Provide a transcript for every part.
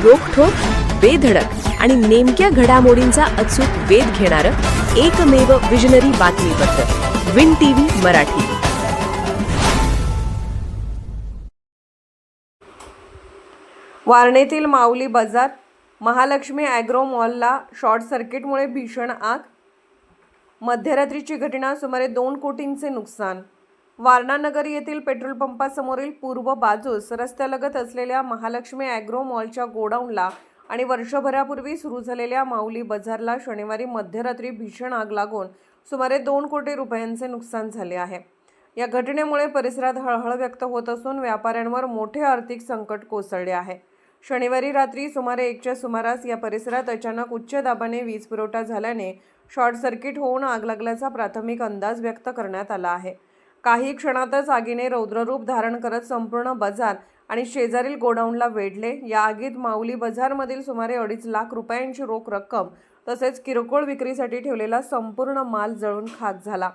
रोखठोक, बेधडक आणि नेमक्या घडामोडींचा अचूक वेध घेणारं एकमेव विजनरी बातमीपत्र विन टीव्ही मराठी. वारणेतील माऊली बाजार, महालक्ष्मी ॲग्रो मॉलला शॉर्ट सर्किटमुळे भीषण आग. मध्यरात्रीची घटना, सुमारे 2 कोटींचे नुकसान. वारणा नगर येथील पेट्रोल पंपासमोरील पूर्व बाजूस रस्त्यालगत असलेल्या महालक्ष्मी ॲग्रो मॉलच्या गोडाऊनला आणि वर्षभरापूर्वी सुरू झालेल्या माऊली बाजारला शनिवारी मध्यरात्री भीषण आग लागून सुमारे 2 कोटी रुपयांचे नुकसान झाले आहे. या घटनेमुळे परिसरात हळहळ व्यक्त होत असून व्यापाऱ्यांवर मोठे आर्थिक संकट कोसळले आहे. शनिवारी रात्री सुमारे 1च्या सुमारास या परिसरात अचानक उच्च दाबाने वीज पुरवठा झाल्याने शॉर्ट सर्किट होऊन आग लागल्याचा प्राथमिक अंदाज व्यक्त करण्यात आला आहे. काही क्षणातच आगीने रौद्ररूप धारण करत संपूर्ण बाजार आणि शेजारील गोडाऊनला वेढले. या आगीत माऊली बाजारमधील सुमारे 2.5 लाख रुपयांची रोख रक्कम तसेच किरकोळ विक्रीसाठी ठेवलेला संपूर्ण माल जळून खाक झाला.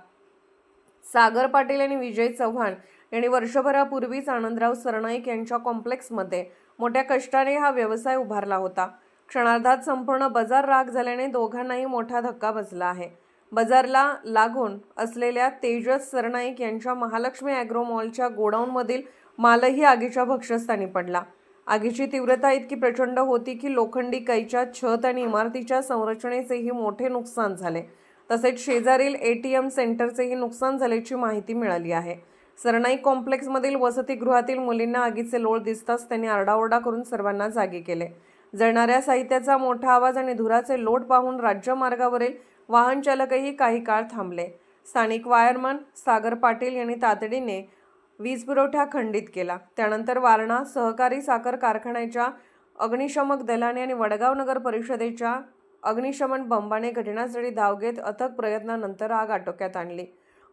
सागर पाटील आणि विजय चव्हाण यांनी वर्षभरापूर्वीच आनंदराव सरनाईक यांच्या कॉम्प्लेक्समध्ये मोठ्या कष्टाने हा व्यवसाय उभारला होता. क्षणार्धात संपूर्ण बाजार राख झाल्याने दोघांनाही मोठा धक्का बसला आहे. बाजारला लागून असलेल्या तेजस सरनाईक यांच्या महालक्ष्मी ॲग्रो मॉलच्या गोडाऊनमधील मालही आगीच्या भक्ष्यस्थानी पडला. आगीची तीव्रता इतकी प्रचंड होती की लोखंडी कैच्या छत आणि इमारतीच्या संरचनेचेही मोठे नुकसान झाले. तसेच शेजारील ATM सेंटरचेही नुकसान झाल्याची माहिती मिळाली आहे. सरनाईक कॉम्प्लेक्समधील वसतिगृहातील मुलींना आगीचे लोळ दिसताच त्यांनी आरडाओरडा करून सर्वांना जागी केले. जळणाऱ्या साहित्याचा मोठा आवाज आणि धुराचे लोट पाहून राज्यमार्गावरील वाहन चालकही काही काळ थांबले. स्थानिक वायरमन सागर पाटील यांनी तातडीने वीज पुरवठा खंडित केला. त्यानंतर वारणा सहकारी साखर कारखान्याच्या अग्निशमक दलाने आणि वडगाव नगर परिषदेच्या अग्निशमन बंबाने घटनास्थळी धाव घेत अथक प्रयत्नानंतर आग आटोक्यात आणली.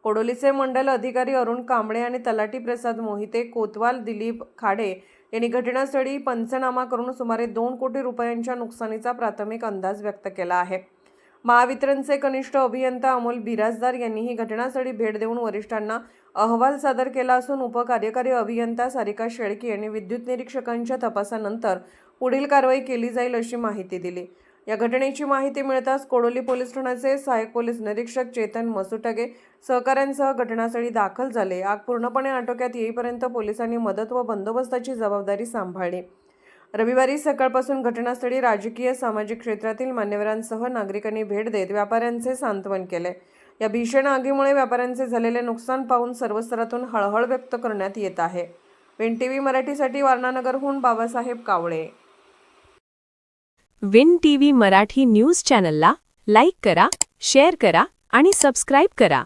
कोडोलीचे मंडल अधिकारी अरुण कांबळे आणि तलाठी प्रसाद मोहिते, कोतवाल दिलीप खाडे यांनी घटनास्थळी पंचनामा करून सुमारे 2 कोटी रुपयांच्या नुकसानीचा प्राथमिक अंदाज व्यक्त केला आहे. महावितरणचे कनिष्ठ अभियंता अमोल बिराजदार यांनीही घटनास्थळी भेट देऊन वरिष्ठांना अहवाल सादर केला असून उपकार्यकारी अभियंता सारिका शेळके यांनी विद्युत निरीक्षकांच्या तपासानंतर पुढील कारवाई केली जाईल अशी माहिती दिली. या घटनेची माहिती मिळताच कोडोली पोलीस ठाण्याचे सहाय्यक पोलीस निरीक्षक चेतन मसुटगे सहकाऱ्यांसह घटनास्थळी दाखल झाले. आग पूर्णपणे आटोक्यात येईपर्यंत पोलिसांनी मदत व बंदोबस्ताची जबाबदारी सांभाळली. रविवारी सकाळपासून घटनास्थळी राजकीय सामाजिक क्षेत्रातील मान्यवरांसह नागरिकांनी भेट देत व्यापाऱ्यांचे सांत्वन केले. या भीषण आगीमुळे व्यापाऱ्यांचे झालेले नुकसान पाहून सर्व स्तरातून हळहळ व्यक्त करण्यात येत आहे. विन टीव्ही मराठीसाठी वारणानगरहून बाबासाहेब कावळे. विन टीव्ही मराठी न्यूज चॅनलला लाईक करा, शेअर करा आणि सबस्क्राईब करा.